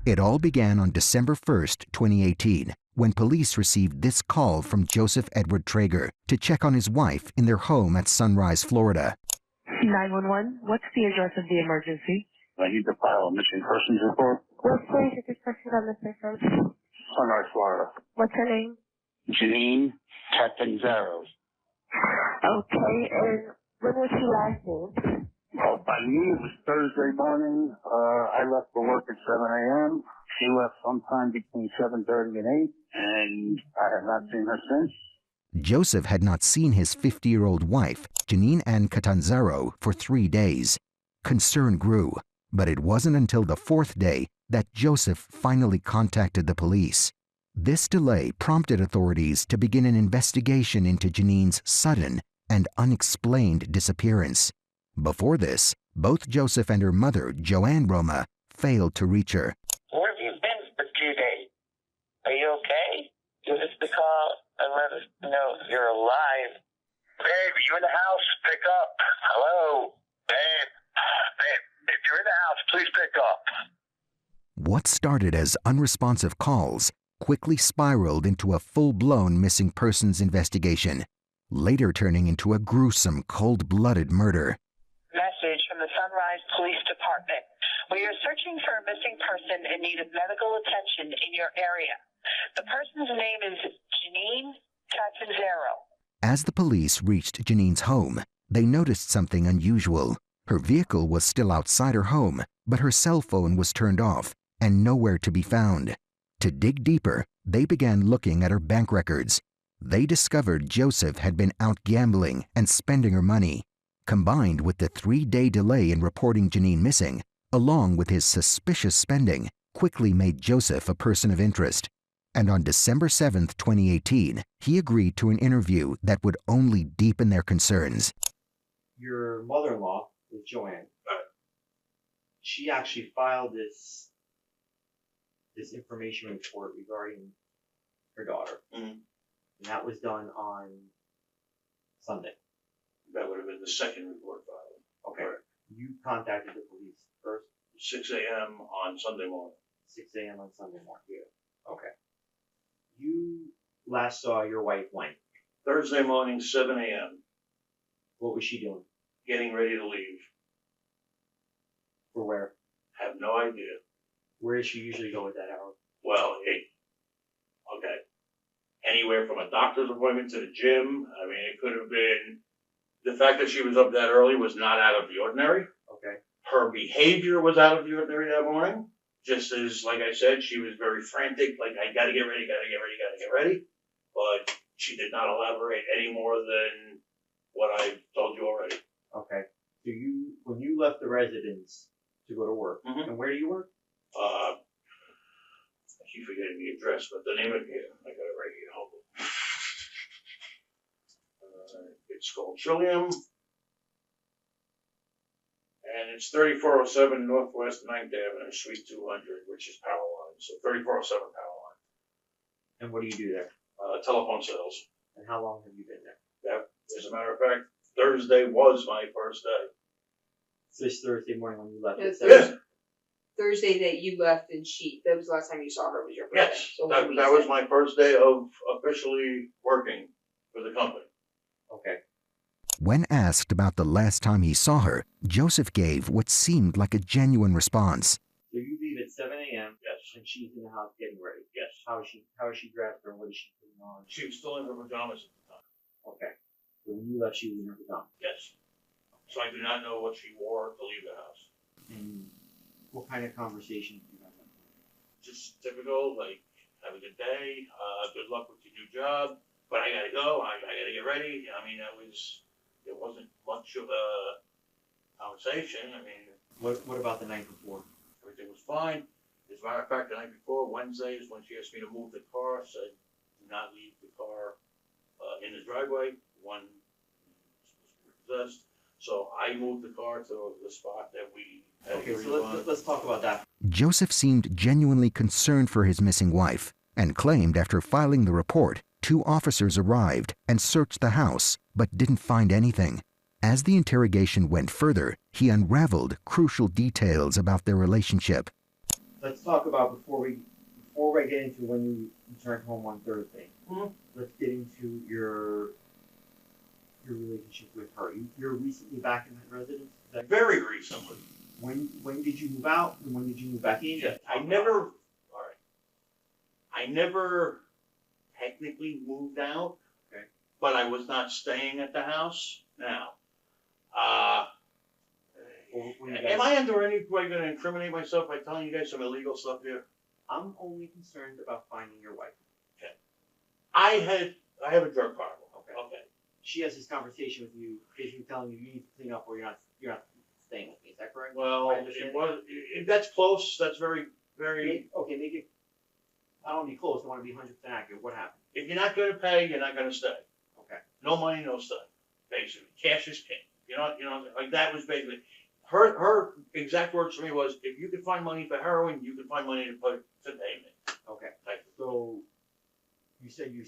It all began on December 1st, 2018, when police received this call from Joseph Edward Traeger to check on his wife in their home at Sunrise, Florida. 911, what's the address of the emergency? I need to file a missing persons report. What place is this person on missing from? Sunrise, Florida. What's her name? Janeen Catanzaro. Okay, and when was she last seen? Well, by me, it was Thursday morning. I left for work at 7 a.m. She left sometime between 7:30 and 8, and I have not seen her since. Joseph had not seen his 50-year-old wife, Janeen Catanzaro, for 3 days. Concern grew, but it wasn't until the 4th day that Joseph finally contacted the police. This delay prompted authorities to begin an investigation into Janeen's sudden and unexplained disappearance. Before this, both Joseph and her mother, Joanne Roma, failed to reach her. Where have you been for 2 days? Are you okay? Give us the call and let us know if you're alive. Babe, you in the house? Pick up. Hello? Babe, if you're in the house, please pick up. What started as unresponsive calls quickly spiraled into a full-blown missing persons investigation, later turning into a gruesome, cold-blooded murder. Message from the Sunrise Police Department. We are searching for a missing person in need of medical attention in your area. The person's name is Janeen Catanzaro. As the police reached Janeen's home, they noticed something unusual. Her vehicle was still outside her home, but her cell phone was turned off and nowhere to be found. To dig deeper, they began looking at her bank records. They discovered Joseph had been out gambling and spending her money. Combined with the 3-day delay in reporting Janeen missing, along with his suspicious spending, quickly made Joseph a person of interest. And on December 7th, 2018, he agreed to an interview that would only deepen their concerns. Your mother-in-law is Joanne. She actually filed this information report regarding her daughter. Mm-hmm. And that was done on Sunday. That would have been the second report filed. Okay. Correct. You contacted the police first? 6 a.m. on Sunday morning. 6 a.m. on Sunday morning. Yeah. Okay. You last saw your wife when? Thursday morning, 7 a.m. What was she doing? Getting ready to leave. For where? Have no idea. Where does she usually go at that hour? Well, okay. Anywhere from a doctor's appointment to the gym. I mean, it could have been. The fact that she was up that early was not out of the ordinary. Okay. Her behavior was out of the ordinary that morning. Just as, like I said, she was very frantic, like, I gotta get ready. But she did not elaborate any more than what I told you already. Okay. So when you left the residence to go to work, Mm-hmm. and where do you work? I keep forgetting the address, but the name of it, I got it right here. Hold on. It's called Trillium, and it's 3407 Northwest 9th Avenue, Suite 200, which is Power Line. So 3407 Power Line. And what do you do there? Telephone sales. And how long have you been there? That, as a matter of fact, Thursday was my first day. This Thursday morning when you left. Yes, Yes. Thursday that you left and that was the last time you saw her, was your first day. Yes, So that was my first day of officially working for the company. Okay. When asked about the last time he saw her, Joseph gave what seemed like a genuine response. So you leave at 7 a.m. Yes. And she's in the house getting ready. Yes. How is she dressed, or what is she putting on? She was still in her pajamas at the time. Okay. So when you left, she was in her pajamas. Yes. So I do not know what she wore to leave the house. And what kind of conversation did you have? Just typical, like, have a good day, good luck with your new job, but I gotta go, I gotta get ready. I mean, it wasn't much of a conversation. I mean, What about the night before? everything was fine. As a matter of fact, the night before, Wednesday, is when she asked me to move the car, said, do not leave the car in the driveway. One was possessed. So I moved the car to the spot that we had. Okay, so let's talk about that. Joseph seemed genuinely concerned for his missing wife and claimed after filing the report, 2 officers arrived and searched the house but didn't find anything. As the interrogation went further, he unraveled crucial details about their relationship. let's talk about before we get into when you returned home on Thursday. Mhm. Let's get into your relationship with her. You're recently back in that residence. Is that Very recently. when did you move out and when did you move back in? I never technically moved out. Okay. But I was not staying at the house. Now, am I under any way going to incriminate myself by telling you guys some illegal stuff here? I'm only concerned about finding your wife. Okay. I have a drug problem. Okay. She has this conversation with you, basically telling you need to clean up or you're not staying with me. Is that correct? Well, that's close. That's very. Okay, make it. I don't want to be close. I want to be 100% accurate. What happened? If you're not going to pay, you're not going to stay. Okay. No money, no stay. Basically, cash is king. Like that was basically her exact words to me was, if you could find money for heroin, you could find money to put to payment. Okay. So you said you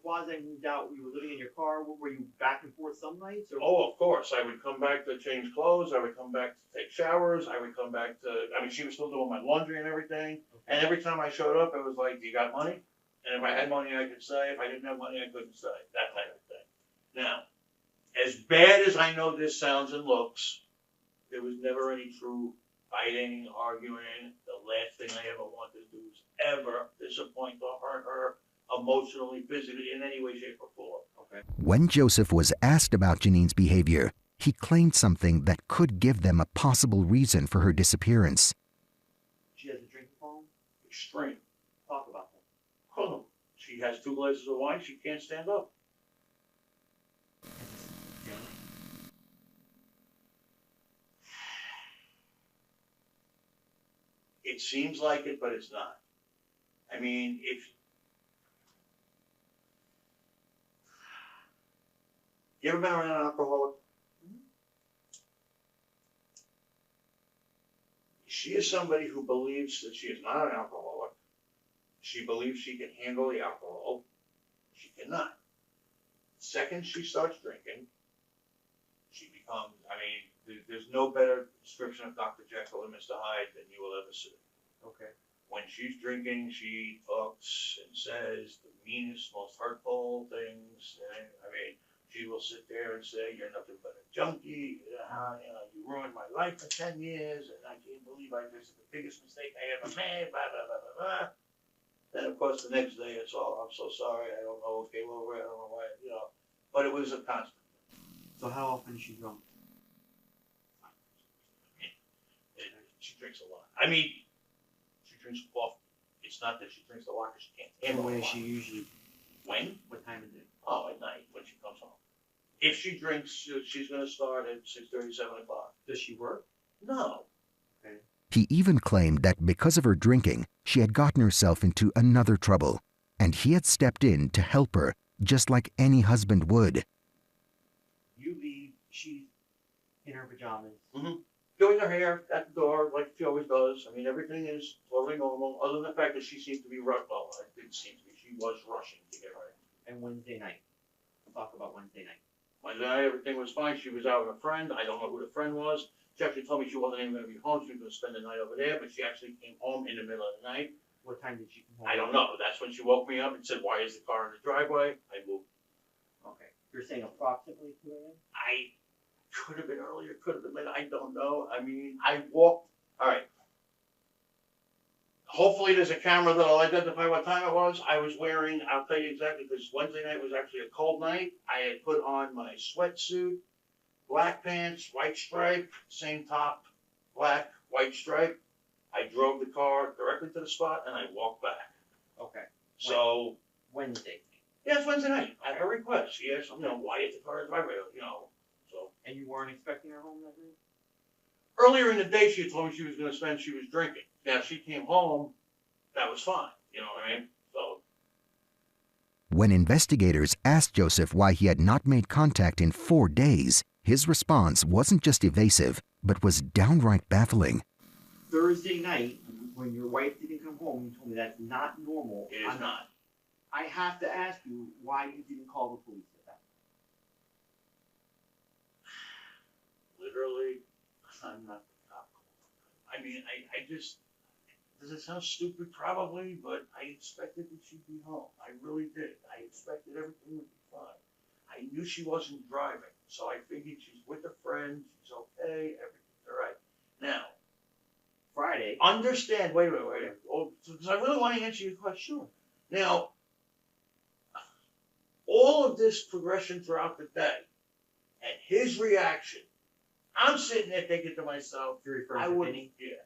quasi moved out. You were living in your car. Were you back and forth some nights? Or? Oh, of course. I would come back to change clothes. I would come back to take showers. I would come back to. I mean, she was still doing my laundry and everything. Okay. And every time I showed up, it was like, "Do you got money?" And if I had money, I could stay. If I didn't have money, I couldn't stay. That kind of thing. Now, as bad as I know this sounds and looks, there was never any true fighting, arguing. The last thing I ever wanted to do is ever disappoint or hurt her emotionally, physically, in any way, shape, or form. Okay. When Joseph was asked about Janeen's behavior, he claimed something that could give them a possible reason for her disappearance. She has a drinking problem? Extreme. Talk about that. Oh, she has 2 glasses of wine. She can't stand up. It seems like it, but it's not. I mean, if you ever been around an alcoholic? She is somebody who believes that she is not an alcoholic. She believes she can handle the alcohol. She cannot. Second she starts drinking, she becomes, I mean, there's no better description of Dr. Jekyll and Mr. Hyde than you will ever see. Okay. When she's drinking, she talks and says the meanest, most hurtful things. And, I mean, she will sit there and say, "You're nothing but a junkie. You ruined my life for 10 years, and I can't believe this is the biggest mistake I ever made." Blah blah blah blah blah. Then, of course, the next day it's all, "I'm so sorry. I don't know what came over. I don't know why." But it was a constant. So how often is she drunk? She drinks a lot. I mean, she drinks often. It's not that she drinks a lot because she can't handle it. When is she usually? When? What time is it? Oh, at night when she comes home. If she drinks, she's going to start at 6:30, 7 o'clock. Does she work? No. Okay. He even claimed that because of her drinking, she had gotten herself into another trouble, and he had stepped in to help her, just like any husband would. You leave, she's in her pajamas. Mm-hmm. Doing her hair at the door like she always does. I mean, everything is totally normal, other than the fact that she seemed to be rushed. Well, it didn't seem to be. She was rushing to get ready. And Wednesday night. Talk about Wednesday night. Wednesday night, everything was fine. She was out with a friend. I don't know who the friend was. She actually told me she wasn't even going to be home. She was going to spend the night over there, but she actually came home in the middle of the night. What time did she come home? I don't know. That's when she woke me up and said, "Why is the car in the driveway?" I moved. Okay. You're saying approximately 2 a.m.? I could have been earlier, could have been later. I don't know. I mean, I walked. All right. Hopefully there's a camera that'll identify what time it was. I was wearing, I'll tell you exactly, because Wednesday night was actually a cold night. I had put on my sweatsuit, black pants, white stripe, same top, black, white stripe. I drove the car directly to the spot and I walked back. Okay. So. Wednesday. Yeah, it's Wednesday night. At her request. She asked, why is the car in the driveway? So. And you weren't expecting her home that night? Earlier in the day, she had told me she was drinking. Now, she came home, that was fine. You know what I mean? So. When investigators asked Joseph why he had not made contact in 4 days, his response wasn't just evasive, but was downright baffling. Thursday night, when your wife didn't come home, you told me that's not normal. It is not. I have to ask you why you didn't call the police at that time. Literally, I'm not the cop. I mean, I just, does it sound stupid? Probably, but I expected that she'd be home. I really did. I expected everything would be fine. I knew she wasn't driving, so I figured she's with a friend, she's okay, everything's all right. Now, Friday. understand, wait a minute. Oh, because I really want to answer your question. Sure. Now, all of this progression throughout the day and his reaction, I'm sitting there thinking to myself, I wouldn't, yeah.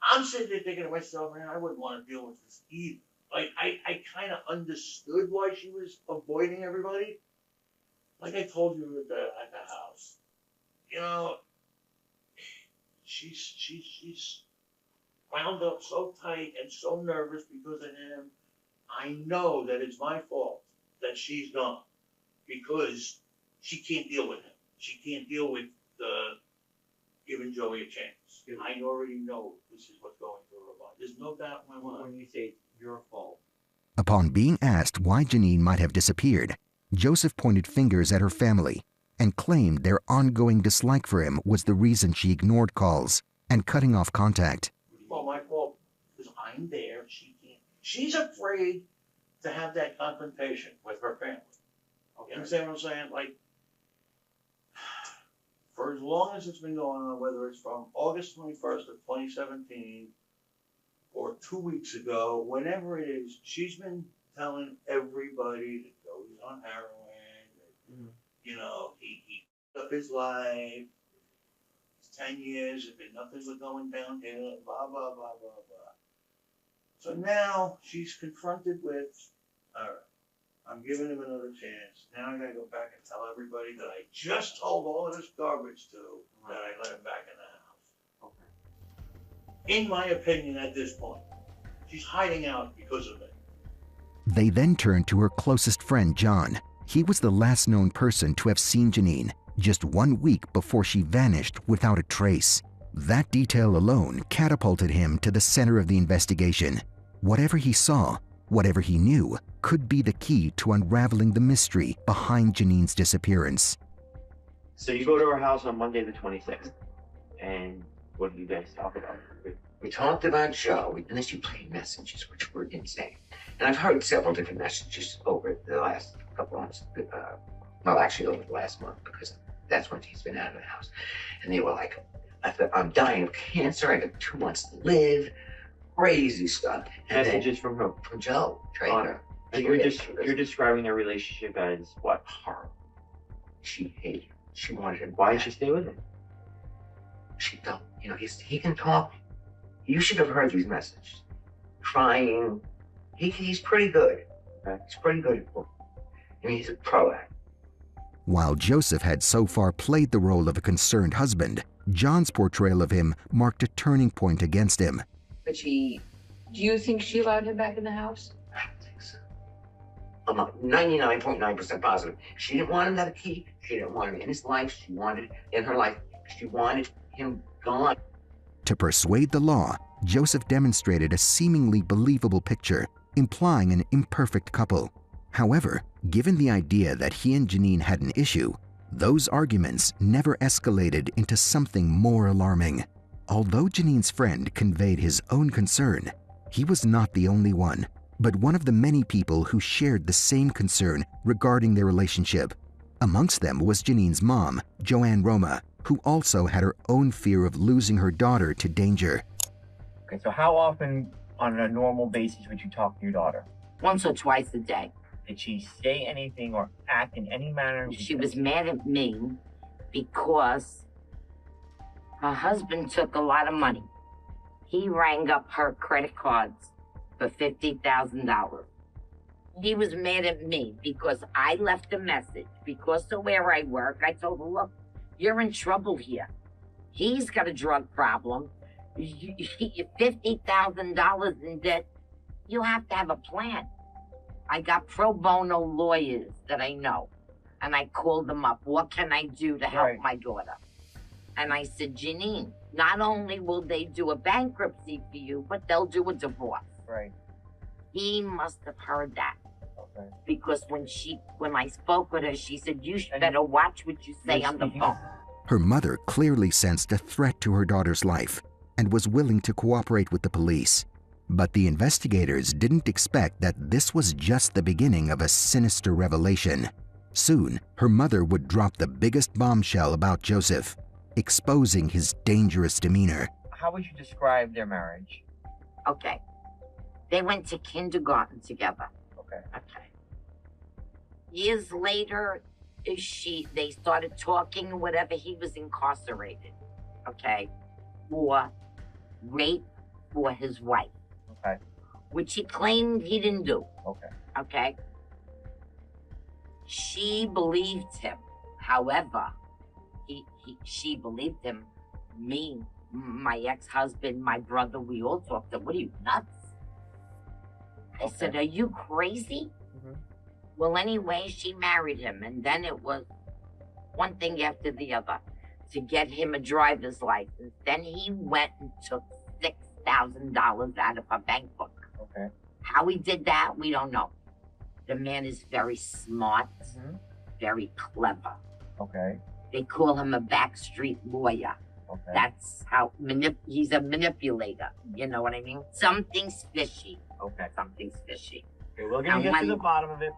I'm sitting there thinking to myself, man, I wouldn't want to deal with this either. Like, I kind of understood why she was avoiding everybody. Like I told you at the house, you know, she's wound up so tight and so nervous because of him. I know that it's my fault that she's gone because she can't deal with him. She can't deal with giving Joey a chance. I already know this is what's going through her mind. There's no doubt in my mind. When you say it's your fault. Upon being asked why Janeen might have disappeared, Joseph pointed fingers at her family and claimed their ongoing dislike for him was the reason she ignored calls and cutting off contact. Well, my fault because I'm there. She can't. She's afraid to have that confrontation with her family. Okay. You understand what I'm saying? Like, for as long as it's been going on, whether it's from August 21st of 2017 or 2 weeks ago, whenever it is, she's been telling everybody that Joey's on heroin, that, you know, he up his life, it's 10 years, there's been nothing but going downhill, blah, blah, blah, blah, blah. So now she's confronted with, all right, I'm giving him another chance. Now I gotta go back and tell everybody that I just told all of this garbage to that I let him back in the house. Okay. In my opinion, at this point, she's hiding out because of it. They then turned to her closest friend, John. He was the last known person to have seen Janeen just 1 week before she vanished without a trace. That detail alone catapulted him to the center of the investigation. Whatever he saw, whatever he knew, could be the key to unraveling the mystery behind Janeen's disappearance. So you go to her house on Monday the 26th, and what do you guys talk about? We talked about Joe, and then she played messages, which were insane. And I've heard several different messages over the last couple months. Well, actually over the last month, because that's when she's been out of the house. And they were like, I'm dying of cancer, I got 2 months to live, crazy stuff. And messages from who? From Joe, trainer. So you're describing their relationship as what? Horrible. She hated him. She wanted him. Why did she stay with him? She don't. You know, he can talk. You should have heard these messages. Trying. He's pretty good. Okay? He's pretty good at work. I mean, he's a pro at it. While Joseph had so far played the role of a concerned husband, John's portrayal of him marked a turning point against him. But do you think she allowed him back in the house? I don't think so. I'm 99.9% positive. She didn't want him to have a key. She didn't want him in his life. She wanted in her life. She wanted him gone. To persuade the law, Joseph demonstrated a seemingly believable picture, implying an imperfect couple. However, given the idea that he and Janeen had an issue, those arguments never escalated into something more alarming. Although Janeen's friend conveyed his own concern, he was not the only one, but one of the many people who shared the same concern regarding their relationship. Amongst them was Janeen's mom, Joanne Roma, who also had her own fear of losing her daughter to danger. Okay, so how often on a normal basis would you talk to your daughter? Once or twice a day. Did she say anything or act in any manner? She was mad at me because her husband took a lot of money. He rang up her credit cards for $50,000. He was mad at me because I left a message. Because of where I work, I told her, look, you're in trouble here. He's got a drug problem. You're $50,000 in debt. You have to have a plan. I got pro bono lawyers that I know, and I called them up. What can I do to help my daughter? And I said, Janeen, not only will they do a bankruptcy for you, but they'll do a divorce. Right. He must have heard that. Okay. Because when I spoke with her, she said, you better watch what you say on the phone. Her mother clearly sensed a threat to her daughter's life and was willing to cooperate with the police. But the investigators didn't expect that this was just the beginning of a sinister revelation. Soon, her mother would drop the biggest bombshell about Joseph, exposing his dangerous demeanor. How would you describe their marriage? Okay. They went to kindergarten together. Okay. Okay. Years later, they started talking or whatever. He was incarcerated. Okay. For rape for his wife. Okay. Which he claimed he didn't do. Okay. Okay. She believed him. However, she believed him. Me, my ex-husband, my brother, we all talked to him. What are you, nuts? I said, are you crazy? Mm-hmm. Well, anyway, she married him, and then it was one thing after the other to get him a driver's license. Then he went and took $6,000 out of her bank book. Okay. How he did that, we don't know. The man is very smart, very clever. Okay. They call him a backstreet lawyer. Okay. That's how he's a manipulator. You know what I mean? Something's fishy. Okay. Something's fishy. Okay, we're gonna get to the bottom of it.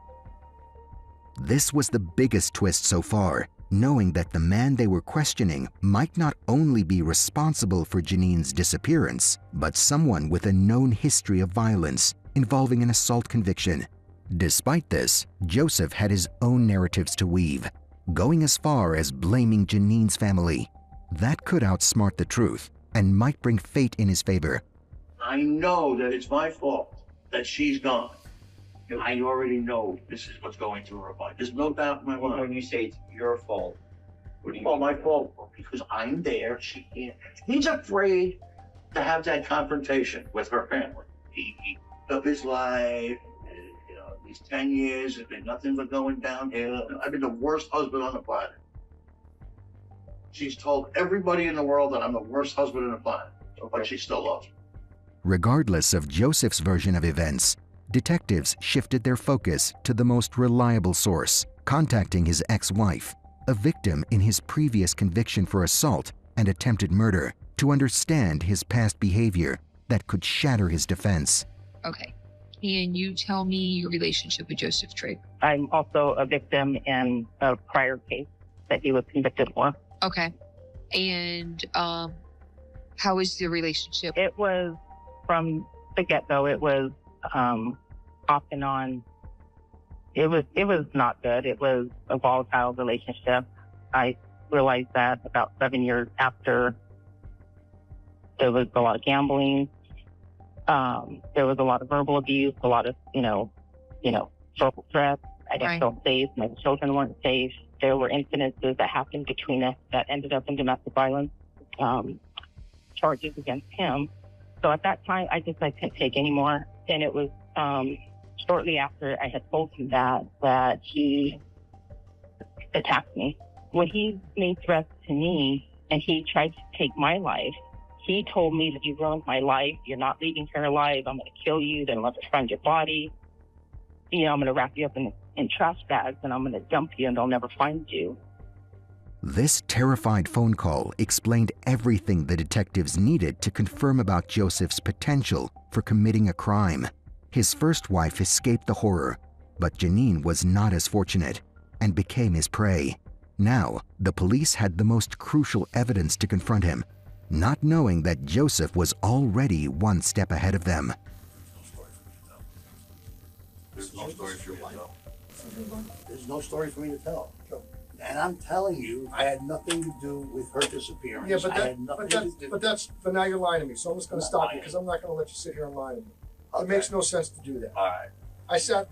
This was the biggest twist so far, knowing that the man they were questioning might not only be responsible for Janeen's disappearance, but someone with a known history of violence involving an assault conviction. Despite this, Joseph had his own narratives to weave, going as far as blaming Janeen's family. That could outsmart the truth and might bring fate in his favor. I know that it's my fault that she's gone. And I already know this is what's going through her mind. There's no doubt in my mind. When you say it's your fault, what do you mean? My fault, because I'm there. She can't. He's afraid to have that confrontation with her family. He took his life. These 10 years have been nothing but going downhill. I've been the worst husband on the planet. She's told everybody in the world that I'm the worst husband on the planet, but she still loves me. Regardless of Joseph's version of events, detectives shifted their focus to the most reliable source, contacting his ex-wife, a victim in his previous conviction for assault and attempted murder, to understand his past behavior that could shatter his defense. Okay. Can you tell me your relationship with Joseph Trigg? I'm also a victim in a prior case that he was convicted for. Okay. And how is the relationship? It was from the get-go. It was off and on. It was not good. It was a volatile relationship. I realized that about 7 years after. There was a lot of gambling. There was a lot of verbal abuse, a lot of, verbal threats. I didn't feel safe. My children weren't safe. There were incidences that happened between us that ended up in domestic violence charges against him. So at that time, I couldn't take anymore. And it was shortly after I had told him that he attacked me. When he made threats to me and he tried to take my life, he told me that you ruined my life. You're not leaving her alive. I'm going to kill you. Then let us find your body. I'm going to wrap you up in trash bags and I'm going to dump you and they'll never find you. This terrified phone call explained everything the detectives needed to confirm about Joseph's potential for committing a crime. His first wife escaped the horror, but Janeen was not as fortunate and became his prey. Now, the police had the most crucial evidence to confront him, not knowing that Joseph was already one step ahead of them. There's no story for me to tell. There's no story for me to tell. And I'm telling you, I had nothing to do with her disappearance. Yeah, but now you're lying to me, so I'm just going to stop you because I'm not going to let you sit here and lie to me. Okay. It makes no sense to do that. All right. I said,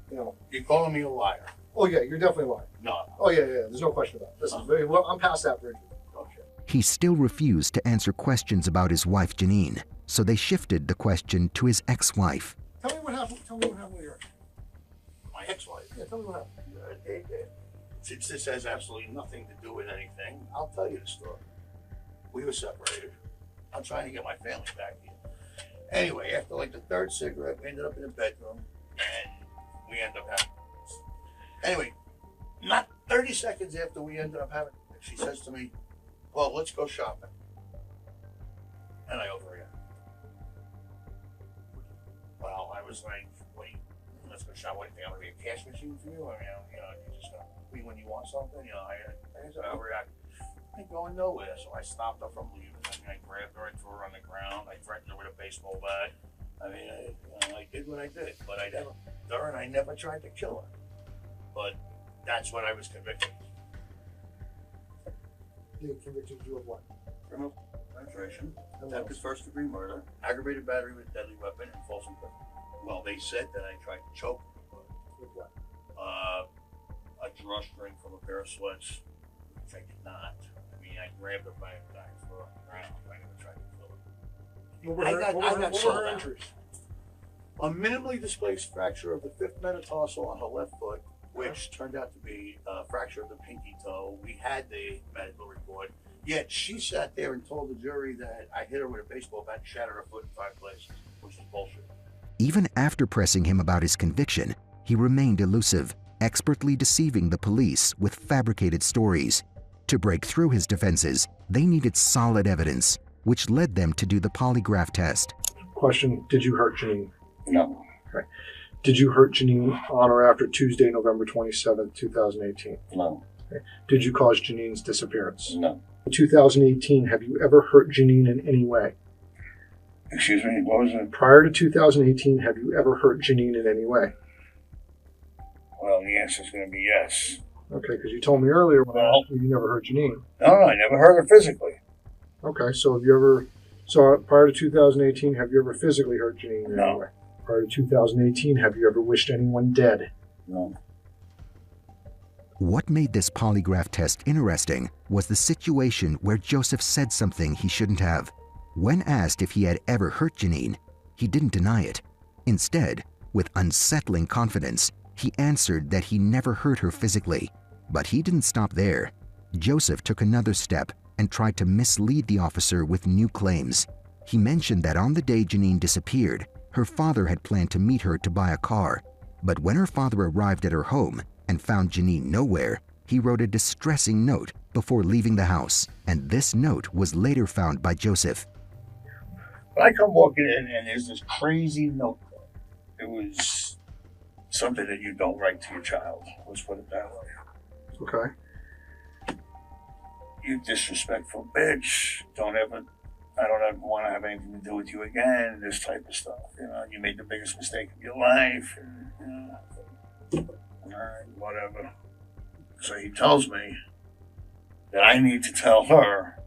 Well, you're calling me a liar. Oh yeah, you're definitely lying. No. Oh yeah, there's no question about it. Listen, well, I'm past that bridge. Okay. He still refused to answer questions about his wife Janeen, so they shifted the question to his ex-wife. Tell me what happened with your My ex-wife? Yeah, tell me what happened. Since this has absolutely nothing to do with anything, I'll tell you the story. We were separated. I'm trying to get my family back here. Anyway, after like the third cigarette, we ended up in the bedroom, and we ended up having... Anyway, not 30 seconds after we ended up having... She says to me, well, let's go shopping. and I overreacted. Well, I was like, wait, let's go shop. What do you think? I'm gonna be a cash machine for you? Or, you just gonna be when you want something. I overreacted. I ain't going nowhere. So I stopped her from leaving. I grabbed her, I threw her on the ground. I threatened her with a baseball bat. I did what I did, but I never tried to kill her. But that's what I was convicted. They convicted you of what? Criminal penetration, attempted first-degree murder, aggravated battery with deadly weapon, and false imprisonment. Well, they said that I tried to choke her. With what? A drawstring from a pair of sweats, which I did not. I grabbed her by the back, threw her on the ground. I never tried to kill her. What were her injuries? A minimally displaced fracture of the fifth metatarsal on her left foot, which turned out to be a fracture of the pinky toe. We had the medical report. Yet she sat there and told the jury that I hit her with a baseball bat and shattered her foot in 5 places, which is bullshit. Even after pressing him about his conviction, he remained elusive, expertly deceiving the police with fabricated stories. To break through his defenses, they needed solid evidence, which led them to do the polygraph test. Question, did you hurt Janeen? No. Okay. Did you hurt Janeen on or after Tuesday, November 27th, 2018? No. Okay. Did you cause Janeen's disappearance? No. In 2018, have you ever hurt Janeen in any way? Excuse me, what was it? Prior to 2018, have you ever hurt Janeen in any way? Well, the answer is going to be yes. Okay, because you told me earlier when I asked you, you never hurt Janeen. No, I never hurt her physically. Okay, so have you ever, prior to 2018, have you ever physically hurt Janeen in any way? Prior to 2018, have you ever wished anyone dead? No. What made this polygraph test interesting was the situation where Joseph said something he shouldn't have. When asked if he had ever hurt Janeen, he didn't deny it. Instead, with unsettling confidence, he answered that he never hurt her physically. But he didn't stop there. Joseph took another step and tried to mislead the officer with new claims. He mentioned that on the day Janeen disappeared, her father had planned to meet her to buy a car. But when her father arrived at her home and found Janeen nowhere, he wrote a distressing note before leaving the house, and this note was later found by Joseph. When I come walking in and there's this crazy note, it was something that you don't write to your child. Let's put it that way. Okay. You disrespectful bitch. I don't ever want to have anything to do with you again. This type of stuff. You made the biggest mistake of your life. And, all right, whatever. So he tells me that I need to tell her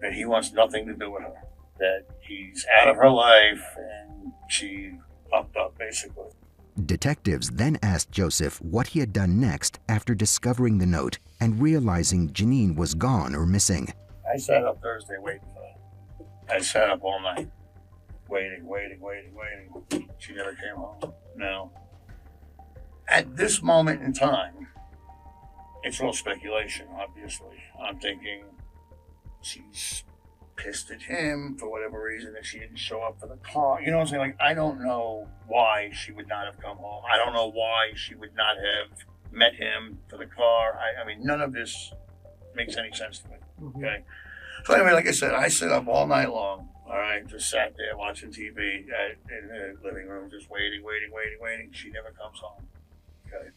that he wants nothing to do with her. That he's out of her life and she fucked up, basically. Detectives then asked Joseph what he had done next after discovering the note and realizing Janeen was gone or missing. I sat up Thursday waiting for her. I sat up all night, waiting. She never came home. Now, at this moment in time, it's all speculation, obviously. I'm thinking she's pissed at him for whatever reason that she didn't show up for the car. You know what I'm saying? Like, I don't know why she would not have come home. I don't know why she would not have met him for the car. I mean, none of this makes any sense to me. Okay? So anyway, like I said, I sit up all night long. All right, just sat there watching TV in the living room, just waiting. She never comes home. Okay.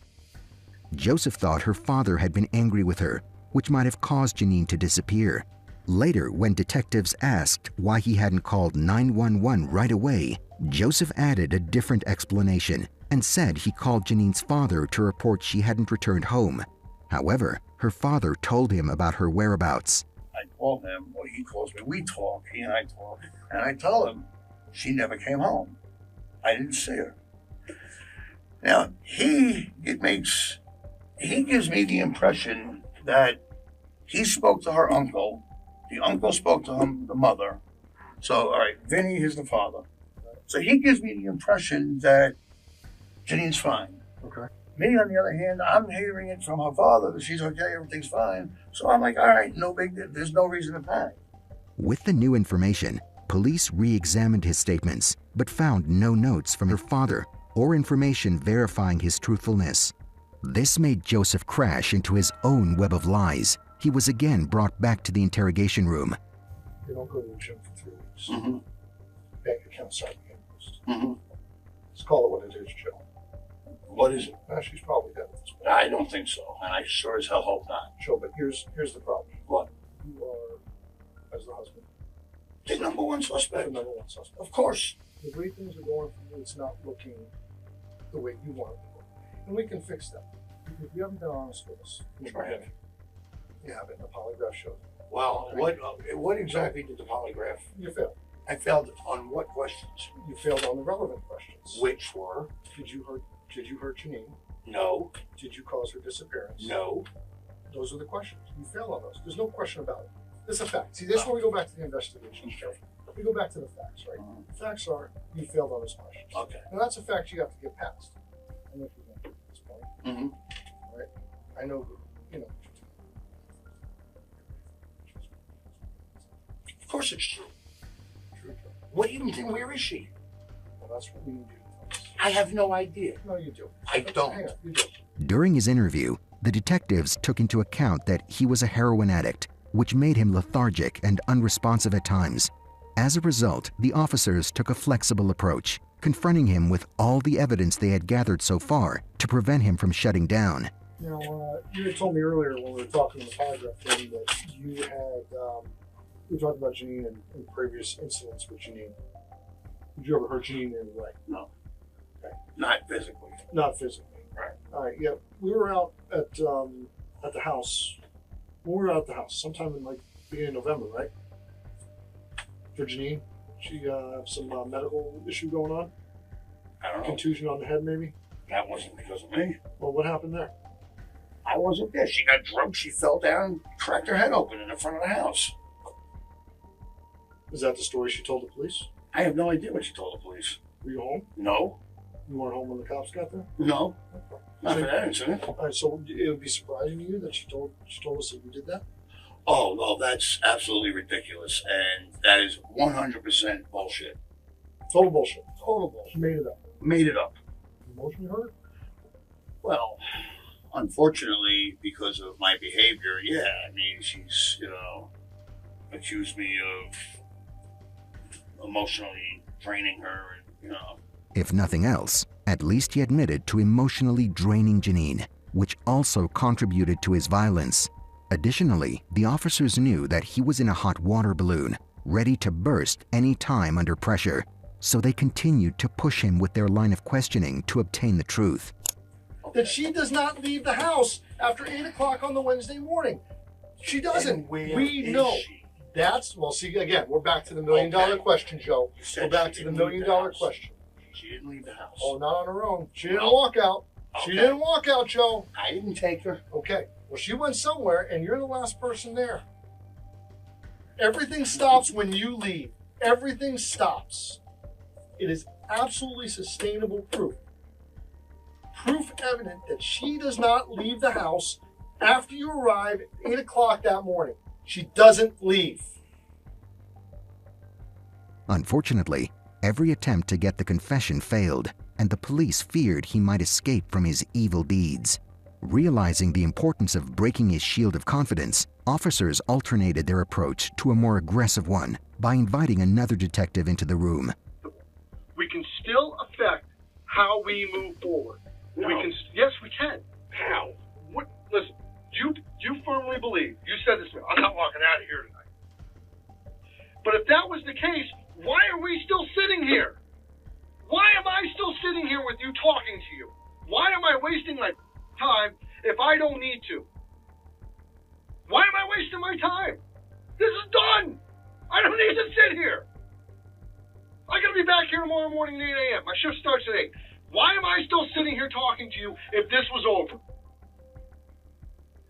Joseph thought her father had been angry with her, which might have caused Janeen to disappear. Later, when detectives asked why he hadn't called 911 right away, Joseph added a different explanation and said he called Janeen's father to report she hadn't returned home. However, her father told him about her whereabouts. I call him, or he calls me, we talk, he and I talk, and I tell him she never came home. I didn't see her. Now, he gives me the impression that he spoke to her uncle, the uncle spoke to him, the mother. So, all right, Vinny is the father. So he gives me the impression that Janeen's fine. Okay. Me, on the other hand, I'm hearing it from her father that she's okay, everything's fine. So I'm like, all right, no big deal. There's no reason to panic. With the new information, police re-examined his statements, but found no notes from her father or information verifying his truthfulness. This made Joseph crash into his own web of lies. He was again brought back to the interrogation room. You don't go to the gym for 3 weeks. Mm-hmm. Bank account starting to get used. Mm-hmm. Let's call it what it is, Joe. What is it? She's probably dead at this point. I don't think so, and I sure as hell hope not. Joe, but here's the problem. What? You are, as the husband, The number one suspect. the number one suspect. Of course. The way things are going for you, it's not looking the way you want it to look. And we can fix that. If you haven't been honest with us, you haven't. You haven't. The polygraph showed. Well, what exactly did the polygraph? You failed. I failed on what questions? You failed on the relevant questions. Which were? Did you hurt Janeen? No. Did you cause her disappearance? No. Those are the questions. You failed on those. There's no question about it. It's a fact. See, this is where we go back to the investigation, Joe. We go back to the facts, right? The facts are you failed on those questions. Okay. Now that's a fact you have to get past. I know if you're going to this point. Mm-hmm. All right? I know, you know. Of course it's true. True, Joe. What do you think? Where is she? Well, that's what we need you to tell us. I have no idea. No, you do. I don't. Hang on, you do. During his interview, the detectives took into account that he was a heroin addict, which made him lethargic and unresponsive at times. As a result, the officers took a flexible approach, confronting him with all the evidence they had gathered so far to prevent him from shutting down. Now, you had told me earlier when we were talking in the polygraph thing that you had, we talked about Janeen and previous incidents with Janeen. Did you ever hurt Janeen in any way? No. Okay. Not physically. Not physically. Right. All right, yeah. We were out at the house. When we were out at the house, sometime in like beginning of November, right? For Janeen, she had some medical issue going on. I don't know. Contusion on the head, maybe. That wasn't because of me. Well, what happened there? I wasn't there. She got drunk. She fell down, cracked her head open in the front of the house. Is that the story she told the police? I have no idea what she told the police. Were you home? No. You weren't home when the cops got there? No. Not for that incident. All right, so it would be surprising to you that she told us that you did that? Oh, no, that's absolutely ridiculous. And that is 100% bullshit. Total bullshit. Total bullshit. She made it up. Made it up. Emotionally hurt? Well, unfortunately, because of my behavior, yeah. I mean, she's, accused me of emotionally draining her and, If nothing else, at least he admitted to emotionally draining Janeen, which also contributed to his violence. Additionally, the officers knew that he was in a hot water balloon, ready to burst any time under pressure, so they continued to push him with their line of questioning to obtain the truth. That she does not leave the house after 8 o'clock on the Wednesday morning. She doesn't. And where we is know. she? That's, well, see, again, we're back to the $1 million question, Joe. We're back to the $1 million question. She didn't leave the house. Oh, not on her own. She didn't walk out. She Okay. didn't walk out, Joe. I didn't take her. Okay. Well, she went somewhere, and you're the last person there. Everything stops when you leave. Everything stops. It is absolutely sustainable proof. Proof evident that she does not leave the house after you arrive at 8 o'clock that morning. She doesn't leave. Unfortunately, every attempt to get the confession failed, and the police feared he might escape from his evil deeds. Realizing the importance of breaking his shield of confidence, officers alternated their approach to a more aggressive one by inviting another detective into the room. We can still affect how we move forward. No. Yes, we can. How? Listen, you firmly believe, you said this to me, I'm not walking out of here tonight. But if that was the case, why are we still sitting here? Why am I still sitting here with you talking to you? Why am I wasting my time if I don't need to? Why am I wasting my time? This is done. I don't need to sit here. I gotta be back here tomorrow morning at 8 a.m. My shift starts at 8. Why am I still sitting here talking to you if this was over?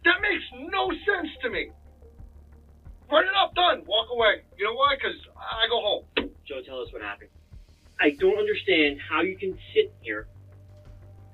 That makes no sense to me. Write it up, done. Walk away. You know why? Because I go home. Joe, tell us what happened. I don't understand how you can sit here,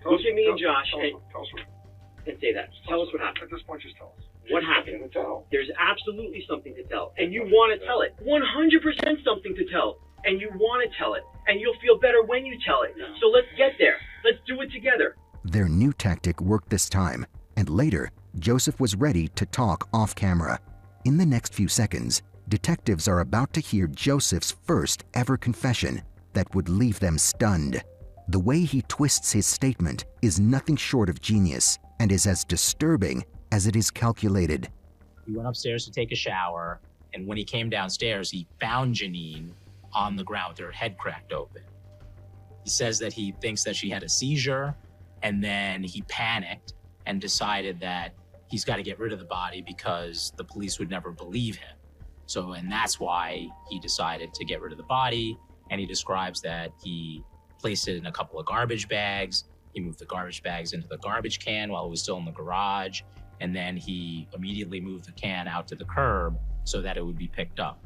look at me and Josh, and say that. Tell us what happened. At this point, just tell us. What happened? There's absolutely something to tell, and you want to tell it. 100% something to tell, and you want to tell it, and you'll feel better when you tell it. So let's get there. Let's do it together. Their new tactic worked this time, and later, Joseph was ready to talk off camera. In the next few seconds, detectives are about to hear Joseph's first ever confession that would leave them stunned. The way he twists his statement is nothing short of genius and is as disturbing as it is calculated. He went upstairs to take a shower, and when he came downstairs, he found Janeen on the ground with her head cracked open. He says that he thinks that she had a seizure, and then he panicked and decided that he's got to get rid of the body because the police would never believe him. So, and that's why he decided to get rid of the body. And he describes that he placed it in a couple of garbage bags. He moved the garbage bags into the garbage can while it was still in the garage. And then he immediately moved the can out to the curb so that it would be picked up.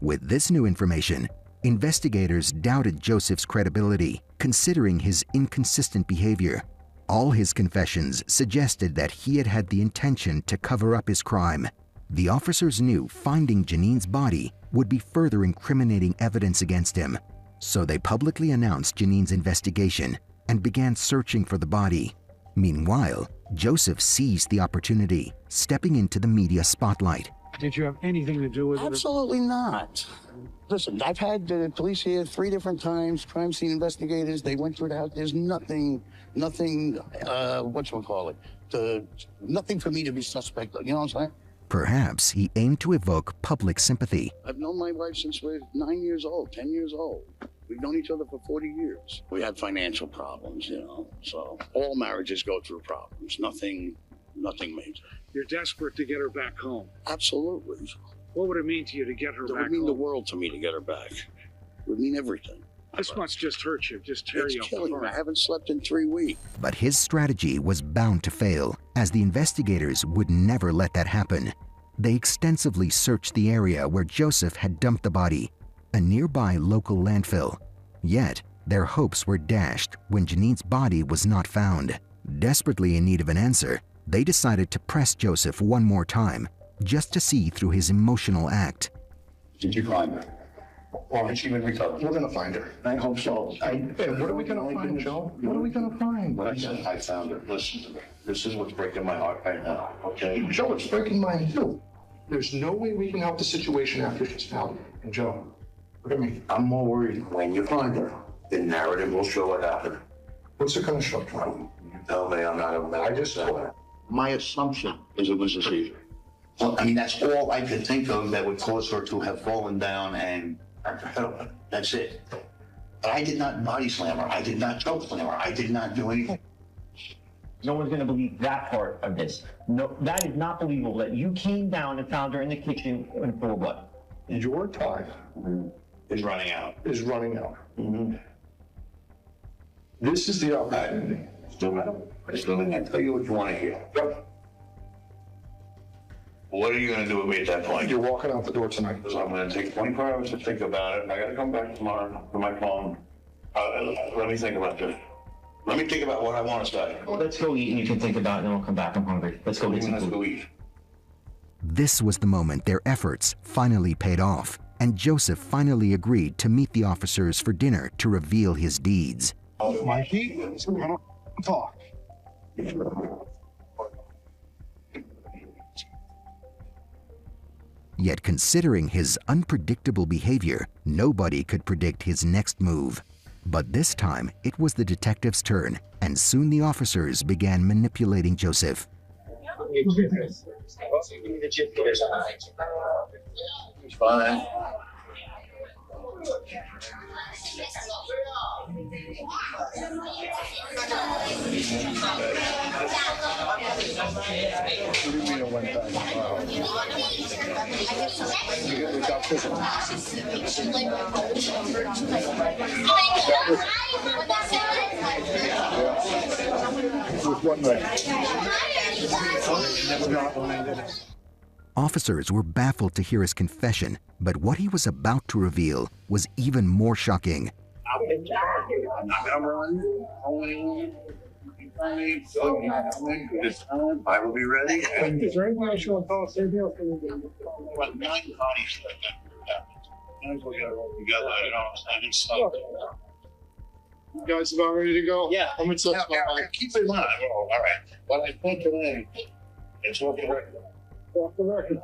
With this new information, investigators doubted Joseph's credibility, considering his inconsistent behavior. All his confessions suggested that he had had the intention to cover up his crime. The officers knew finding Janeen's body would be further incriminating evidence against him, so they publicly announced Janeen's investigation and began searching for the body. Meanwhile, Joseph seized the opportunity, stepping into the media spotlight. Did you have anything to do with it? Absolutely not. Listen, I've had the police here 3 different times, crime scene investigators. They went through the house. There's nothing, nothing for me to be suspect of. You know what I'm saying? Perhaps he aimed to evoke public sympathy. I've known my wife since we're 9 years old, 10 years old. We've known each other for 40 years. We had financial problems, you know, so all marriages go through problems. Nothing major. You're desperate to get her back home. Absolutely. What would it mean to you to get her back home? It would mean the world to me to get her back. It would mean everything. This must just hurt you, just tear you apart. It's killing me. I haven't slept in 3 weeks. But his strategy was bound to fail, as the investigators would never let that happen. They extensively searched the area where Joseph had dumped the body, a nearby local landfill. Yet, their hopes were dashed when Janeen's body was not found. Desperately in need of an answer, they decided to press Joseph one more time, just to see through his emotional act. Did you find her? Or has she been recovered? We're going to find her. I hope so. What are we going to find, Joe? What are we going to find? I found her. Listen to me. This is what's breaking my heart right now, okay? Joe, it's breaking mine too. There's no way we can help the situation after she's found. And Joe, look at me. I'm more worried when you find her. The narrative will show what happened. What's it going to show? You tell me I'm not a man. I just saw that. My assumption is it was a seizure. Well, I mean, that's all I could think of that would cause her to have fallen down and that's it. But I did not body slam her. I did not choke slam her. I did not do anything. No one's going to believe that part of this. No, that is not believable that you came down and found her in the kitchen in full blood. Your time is running out. Mm-hmm. This is the opportunity. Still I tell you what you want to hear. Yep. What are you going to do with me at that point? You're walking out the door tonight. Because I'm going to take 24 hours to think about it, and I got to come back tomorrow for my phone. Let me think about this. Let me think about what I want to say. Well, let's go eat, and you can think about it, and then we'll come back. I'm hungry. Let's go get some food. Let's go eat. This was the moment their efforts finally paid off, and Joseph finally agreed to meet the officers for dinner to reveal his deeds. Mikey, we're going to talk. Yet considering his unpredictable behavior, nobody could predict his next move. But this time, it was the detective's turn, and soon the officers began manipulating Joseph. Fine. Officers were baffled to hear his confession, but what he was about to reveal was even more shocking. I'm not gonna run. I will be ready. Is there anything else you want to tell us? Well, 9 bodies might as well get it all together, you know what I'm saying? You guys about ready to go? Yeah. I'm excited. Keep it in mind. All right. What I think today is what the record. Off the record.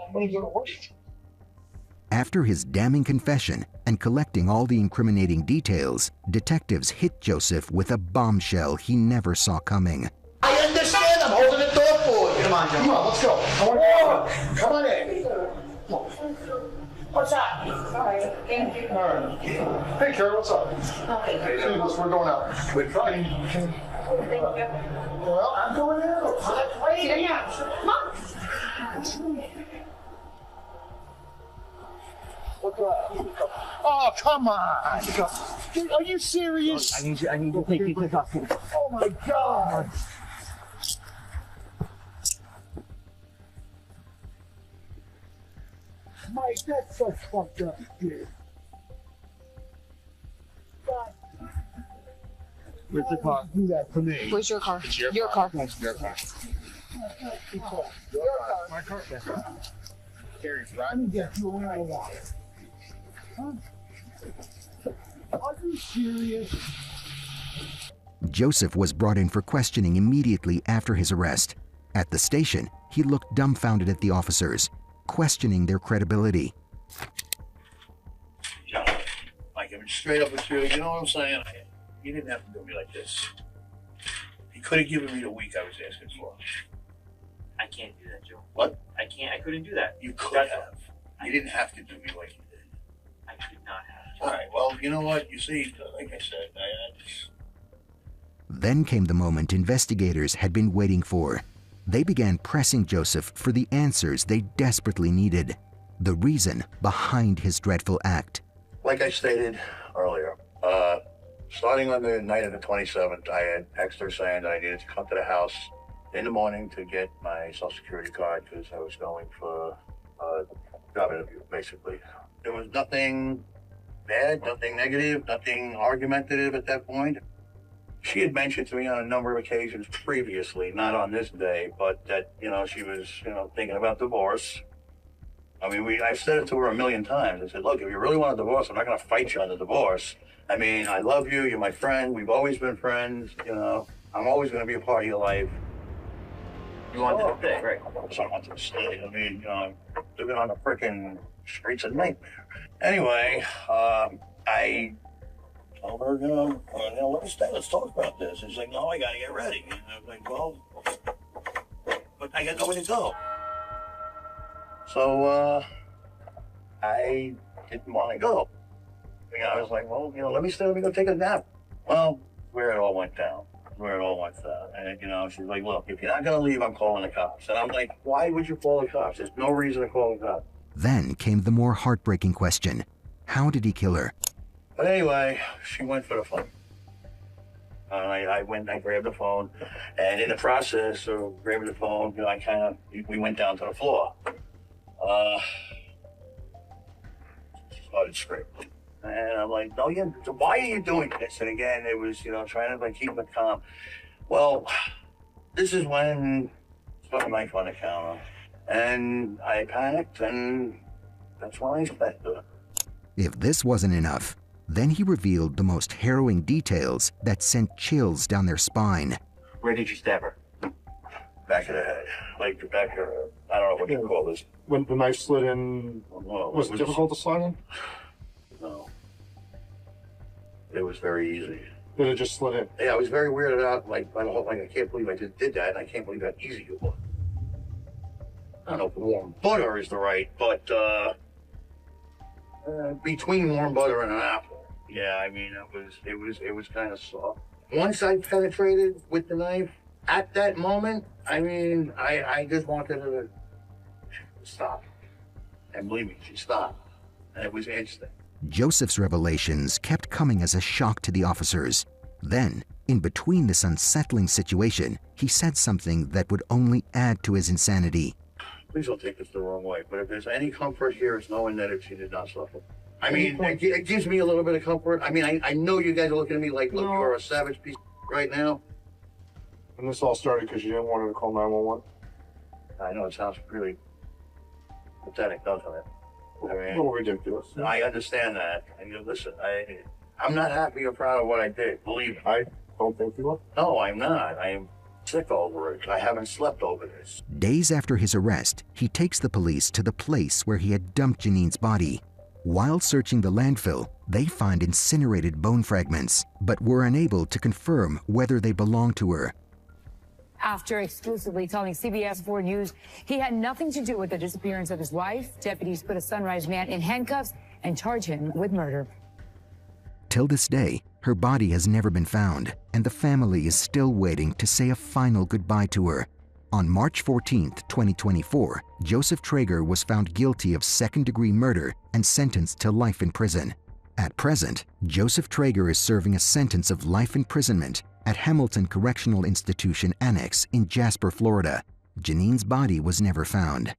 After his damning confession and collecting all the incriminating details, detectives hit Joseph with a bombshell he never saw coming. I understand. I'm holding the door for you. Come on, John. Come on, let's go. Come on in. What's up? Hi. Thank you. All right. Hey, Karen, what's up? Okay. Hey, we're going out. We're trying. Well, I'm going out. Wait, come on. Oh, come on. Are you serious? I need you to take these to hospital. Oh, my God. Mike, that's so fucked up, dude. God. Where's the car? Do that for me. Where's your car? It's your car. Your car. My car. Carrie's Let me get you around a while. Huh? Are you serious? Joseph was brought in for questioning immediately after his arrest. At the station, he looked dumbfounded at the officers, questioning their credibility. John, Mike, I'm straight up with you. You know what I'm saying? You didn't have to do me like this. You could have given me the week I was asking for. I can't do that, Joe. What? I couldn't do that. You could have. You didn't have to do me like you did. I could not have. All right, well, you know what? You see, like I said, Then came the moment investigators had been waiting for. They began pressing Joseph for the answers they desperately needed, the reason behind his dreadful act. like I stated earlier, starting on the night of the 27th, I had texted her saying that I needed to come to the house in the morning to get my Social Security card because I was going for a job interview, basically. There was nothing bad, nothing negative, nothing argumentative at that point. She had mentioned to me on a number of occasions previously, not on this day, but that, she was, thinking about divorce. I mean, I've said it to her a million times. I said, look, if you really want a divorce, I'm not going to fight you on the divorce. I mean, I love you. You're my friend. We've always been friends. I'm always going to be a part of your life. You wanted to stay, right? So I wanted to stay. I mean, I'm living on the frickin' streets of nightmare. Anyway, I told her, let me stay. Let's talk about this. She's like, no, I got to get ready. And I was like, well, but I got nowhere to go. So, I didn't want to go. I was like, well, let me go take a nap. Well, where it all went down. And, she's like, look, if you're not going to leave, I'm calling the cops. And I'm like, why would you call the cops? There's no reason to call the cops. Then came the more heartbreaking question. How did he kill her? But anyway, she went for the phone. I went and I grabbed the phone. And in the process of grabbing the phone, we went down to the floor. Started screaming. And I'm like, no, why are you doing this? And again, it was, trying to keep it calm. Well, this is when I put a knife on the counter. And I panicked, and that's when I stabbed her. If this wasn't enough, then he revealed the most harrowing details that sent chills down their spine. Where did you stab her? Back of the head. Like the back of her, I don't know what you call this. When the knife slid in, was it difficult to slide in? No. It was very easy. Did it just slid in? Yeah, I was very weirded out, I can't believe I just did that, and I can't believe how easy it was. I don't know if warm butter is the right, but between warm butter and an apple. Yeah, I mean, it was kind of soft. Once I penetrated with the knife, at that moment, I mean, I just wanted her to stop. And believe me, she stopped. And it was instant. Joseph's revelations kept coming as a shock to the officers. Then, in between this unsettling situation, he said something that would only add to his insanity. Please don't take this the wrong way, but if there's any comfort here, it's knowing that she did not suffer. I mean, it gives me a little bit of comfort. I mean, I know you guys are looking at me like, look, you're a savage piece of right now. And this all started because you didn't want her to call 911? I know, it sounds really pathetic, doesn't it? I mean, a little ridiculous. I understand that. And listen, I'm not happy or proud of what I did, believe me. I don't think you are. No, I'm not. I am sick over it. I haven't slept over this. Days after his arrest, he takes the police to the place where he had dumped Janeen's body. While searching the landfill, they find incinerated bone fragments, but were unable to confirm whether they belonged to her. After exclusively telling CBS 4 News he had nothing to do with the disappearance of his wife, deputies put a Sunrise man in handcuffs and charge him with murder. Till this day, her body has never been found, and the family is still waiting to say a final goodbye to her. On March 14, 2024, Joseph Traeger was found guilty of second-degree murder and sentenced to life in prison. At present, Joseph Traeger is serving a sentence of life imprisonment at Hamilton Correctional Institution Annex in Jasper, Florida. Janeen's body was never found.